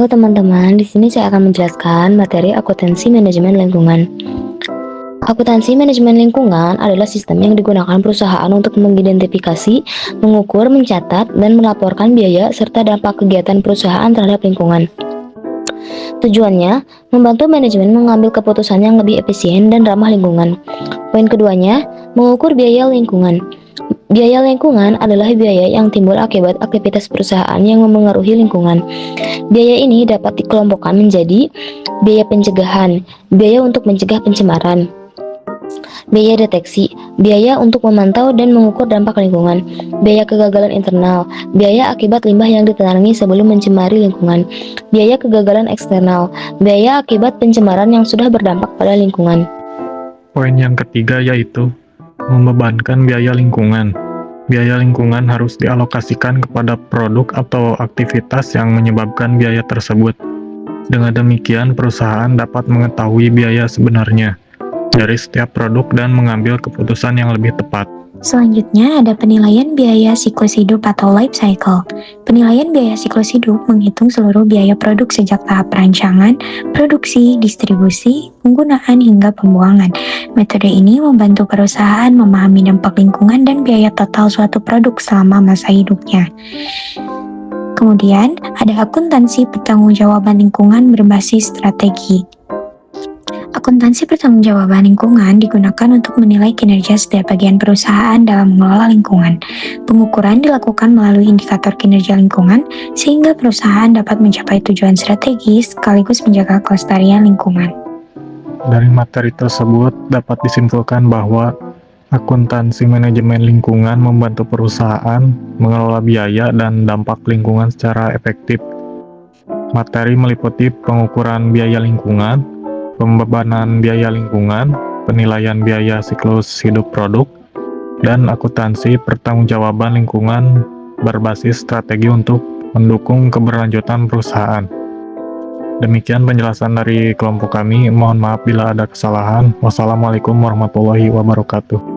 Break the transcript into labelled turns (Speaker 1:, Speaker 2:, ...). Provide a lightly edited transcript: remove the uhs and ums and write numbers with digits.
Speaker 1: Halo teman-teman, di sini saya akan menjelaskan materi akuntansi manajemen lingkungan. Akuntansi manajemen lingkungan adalah sistem yang digunakan perusahaan untuk mengidentifikasi, mengukur, mencatat, dan melaporkan biaya serta dampak kegiatan perusahaan terhadap lingkungan. Tujuannya, membantu manajemen mengambil keputusan yang lebih efisien dan ramah lingkungan. Poin keduanya, mengukur biaya lingkungan. Biaya lingkungan adalah biaya yang timbul akibat aktivitas perusahaan yang memengaruhi lingkungan. Biaya ini dapat dikelompokkan menjadi biaya pencegahan, biaya untuk mencegah pencemaran, biaya deteksi, biaya untuk memantau dan mengukur dampak lingkungan, biaya kegagalan internal, biaya akibat limbah yang diterangi sebelum mencemari lingkungan, biaya kegagalan eksternal, biaya akibat pencemaran yang sudah berdampak pada lingkungan.
Speaker 2: Poin yang ketiga yaitu membebankan biaya lingkungan. Biaya lingkungan harus dialokasikan kepada produk atau aktivitas yang menyebabkan biaya tersebut. Dengan demikian, perusahaan dapat mengetahui biaya sebenarnya dari setiap produk dan mengambil keputusan yang lebih tepat.
Speaker 3: Selanjutnya ada penilaian biaya siklus hidup atau life cycle. Penilaian biaya siklus hidup menghitung seluruh biaya produk sejak tahap perancangan, produksi, distribusi, penggunaan hingga pembuangan. Metode ini membantu perusahaan memahami dampak lingkungan dan biaya total suatu produk selama masa hidupnya. Kemudian ada akuntansi pertanggungjawaban lingkungan berbasis strategi. Akuntansi pertanggungjawaban lingkungan digunakan untuk menilai kinerja setiap bagian perusahaan dalam mengelola lingkungan. Pengukuran dilakukan melalui indikator kinerja lingkungan, sehingga perusahaan dapat mencapai tujuan strategis sekaligus menjaga kelestarian lingkungan.
Speaker 2: Dari materi tersebut dapat disimpulkan bahwa akuntansi manajemen lingkungan membantu perusahaan mengelola biaya dan dampak lingkungan secara efektif. Materi meliputi pengukuran biaya lingkungan, pembebanan biaya lingkungan, penilaian biaya siklus hidup produk, dan akuntansi pertanggungjawaban lingkungan berbasis strategi untuk mendukung keberlanjutan perusahaan. Demikian penjelasan dari kelompok kami. Mohon maaf bila ada kesalahan. Wassalamualaikum warahmatullahi wabarakatuh.